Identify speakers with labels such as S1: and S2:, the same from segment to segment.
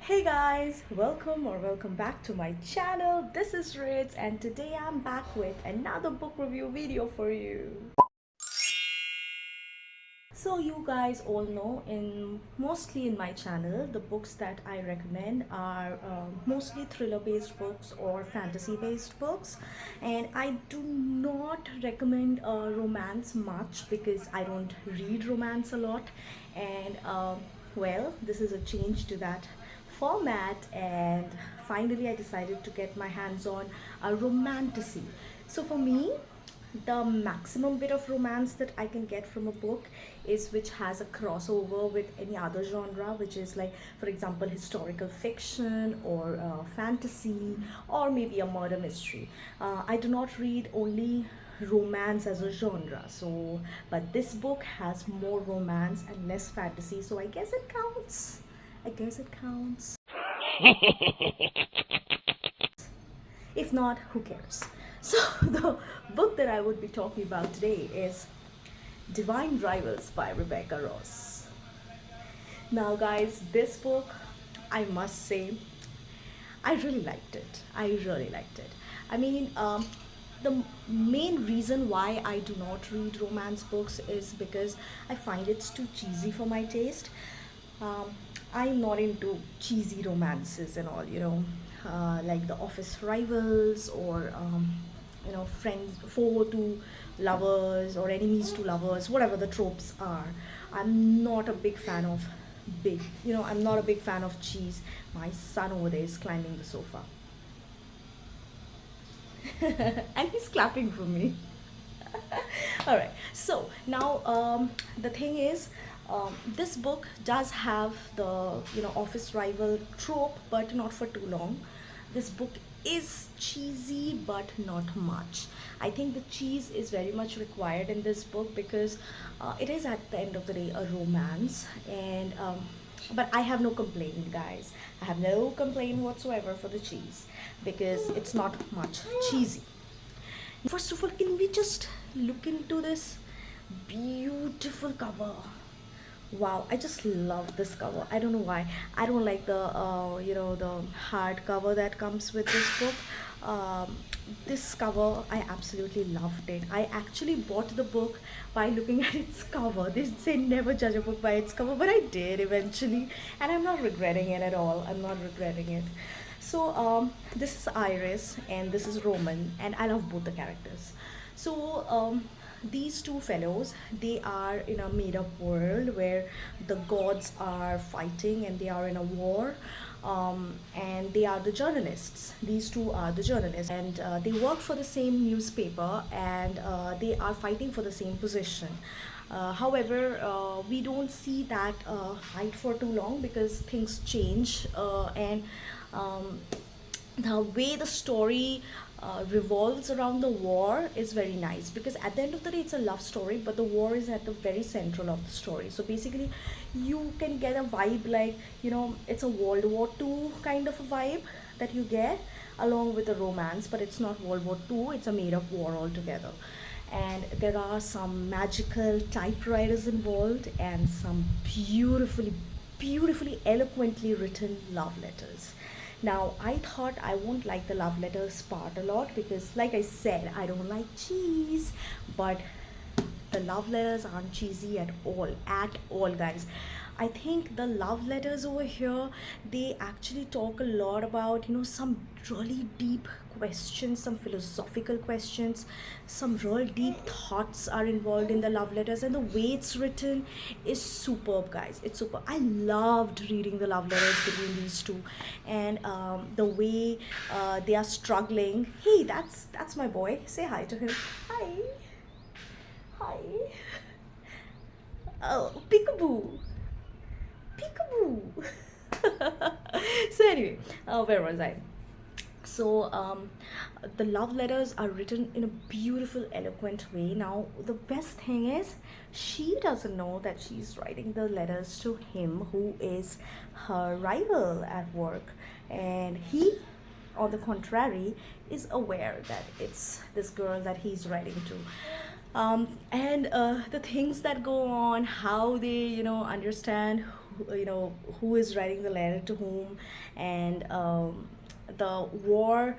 S1: Hey guys, welcome back to my channel. This is Rids and today I'm back with another book review video for you. So you guys all know mostly in my channel the books that I recommend are mostly thriller based books or fantasy based books, and I do not recommend romance much because I don't read romance a lot, and well, this is a change to that format, and finally I decided to get my hands on a romantasy. So for me, the maximum bit of romance that I can get from a book is which has a crossover with any other genre, which is like, for example, historical fiction or fantasy or maybe a murder mystery. I do not read only romance as a genre, so but this book has more romance and less fantasy, so I guess it counts. I guess it counts. If not, who cares? So, the book that I would be talking about today is Devine Rivals by Rebecca Ross. Now, guys, this book, I must say, I really liked it. I really liked it. I mean, the main reason why I do not read romance books is because I find it's too cheesy for my taste. Um, I'm not into cheesy romances and all, like the office rivals or, friends, foe to lovers or enemies to lovers, whatever the tropes are. I'm not a big fan of I'm not a big fan of cheese. My son over there is climbing the sofa. And he's clapping for me. All right, so now the thing is, this book does have the office rival trope, but not for too long. This book is cheesy, but not much. I think the cheese is very much required in this book because it is at the end of the day a romance, and but I have no complaint, guys. I have no complaint whatsoever for the cheese because it's not much cheesy. First of all, can we just look into this beautiful cover? Wow, I just love this cover. I don't know why. I don't like the the hard cover that comes with this book. This cover, I absolutely loved it. I actually bought the book by looking at its cover. They say never judge a book by its cover, but I did eventually, and I'm not regretting it at all. I'm not regretting it. So this is Iris and this is Roman, and I love both the characters. So these two fellows, they are in a made up world where the gods are fighting and they are in a war, and they are the journalists. These two are the journalists, and they work for the same newspaper, and they are fighting for the same position. However, we don't see that fight for too long because things change, and um, the way the story revolves around the war is very nice, because at the end of the day it's a love story, but the war is at the very central of the story. So basically you can get a vibe like, it's a World War II kind of a vibe that you get along with the romance, but it's not World War II, it's a made up war altogether. And there are some magical typewriters involved and some beautifully eloquently written love letters. Now, I thought I won't like the love letters part a lot because, like I said, I don't like cheese, but the love letters aren't cheesy at all, guys. I think the love letters over here, they actually talk a lot about, some really deep questions, some philosophical questions, some real deep thoughts are involved in the love letters, and the way it's written is superb, guys. It's super. I loved reading the love letters between these two, and the way they are struggling. Hey, that's my boy. Say hi to him. Hi. Hi. Oh, peekaboo. Peekaboo. So anyway, where was I? So the love letters are written in a beautiful, eloquent way. Now the best thing is she doesn't know that she's writing the letters to him, who is her rival at work, and he, on the contrary, is aware that it's this girl that he's writing to. And the things that go on, how they understand who is writing the letter to whom, and the war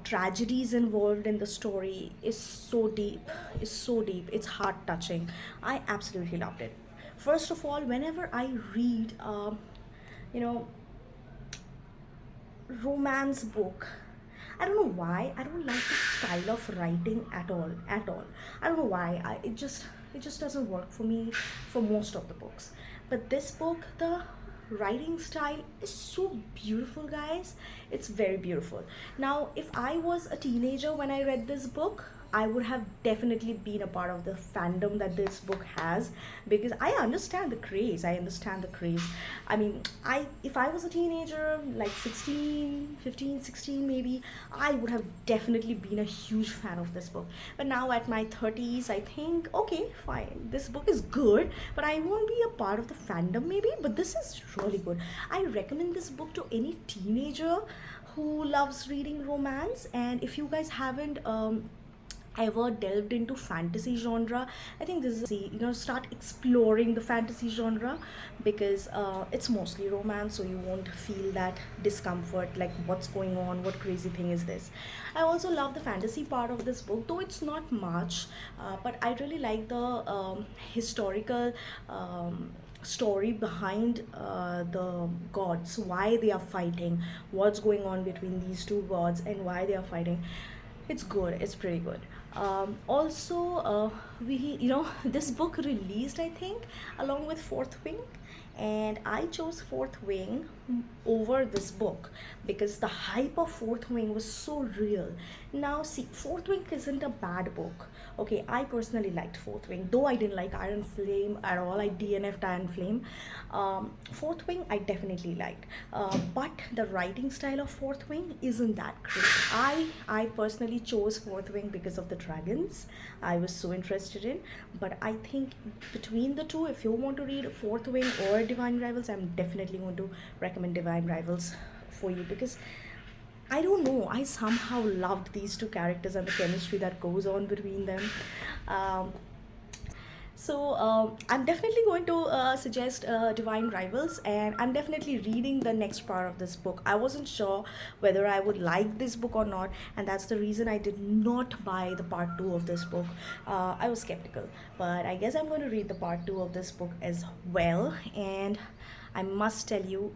S1: tragedies involved in the story is so deep, it's heart touching. I absolutely loved it. First of all, whenever I read you know romance book, I don't know why I don't like the style of writing at all, I don't know why. It just doesn't work for me for most of the books. But this book, the writing style is so beautiful, guys. It's very beautiful. Now, if I was a teenager when I read this book, I would have definitely been a part of the fandom that this book has, because I understand the craze. I mean, I if I was a teenager, like 16, 15, 16 maybe, I would have definitely been a huge fan of this book. But now at my 30s, I think, okay, fine. This book is good, but I won't be a part of the fandom maybe, but this is really good. I recommend this book to any teenager who loves reading romance. And if you guys haven't ever delved into fantasy genre, I think this is start exploring the fantasy genre, because it's mostly romance, so you won't feel that discomfort like what's going on, what crazy thing is this. I also love the fantasy part of this book, though it's not much, but I really like the historical story behind the gods, why they are fighting, what's going on between these two gods, and why they are fighting. It's good, it's pretty good. Also, we this book released, I think, along with Fourth Wing, and I chose Fourth Wing over this book because the hype of Fourth Wing was so real. Now, see, Fourth Wing isn't a bad book. Okay, I personally liked Fourth Wing, though I didn't like Iron Flame at all. I DNF'd Iron Flame. Fourth Wing, I definitely liked, but the writing style of Fourth Wing isn't that great. I personally chose Fourth Wing because of the dragons. I was so interested in. But I think between the two, if you want to read Fourth Wing or Divine Rivals, I'm definitely going to recommend Divine Rivals for you, because I don't know, I somehow loved these two characters and the chemistry that goes on between them. Um, so I'm definitely going to suggest Divine Rivals, and I'm definitely reading the next part of this book. I wasn't sure whether I would like this book or not, and that's the reason I did not buy the part two of this book. I was skeptical, but I guess I'm going to read the part two of this book as well. And I must tell you,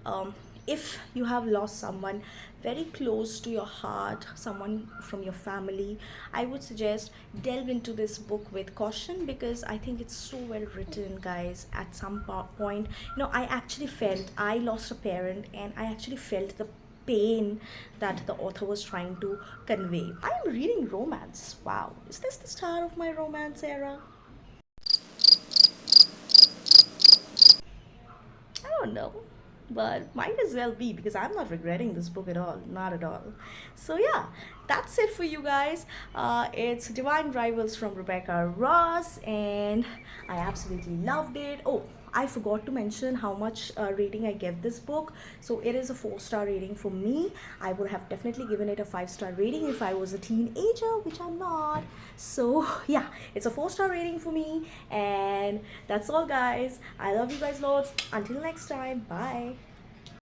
S1: if you have lost someone very close to your heart, someone from your family, I would suggest delve into this book with caution, because I think it's so well written, guys. At some point, I actually felt I lost a parent, and I actually felt the pain that the author was trying to convey. I am reading romance. Wow, is this the start of my romance era? I don't know, but might as well be, because I'm not regretting this book at all, not at all. So yeah, that's it for you guys. It's Divine Rivals from Rebecca Ross, and I absolutely loved it. Oh, I forgot to mention how much rating I gave this book. So it is a 4-star rating for me. I would have definitely given it a 5-star rating if I was a teenager, which I'm not. So yeah, it's a 4-star rating for me. And that's all, guys. I love you guys loads. Until next time, bye.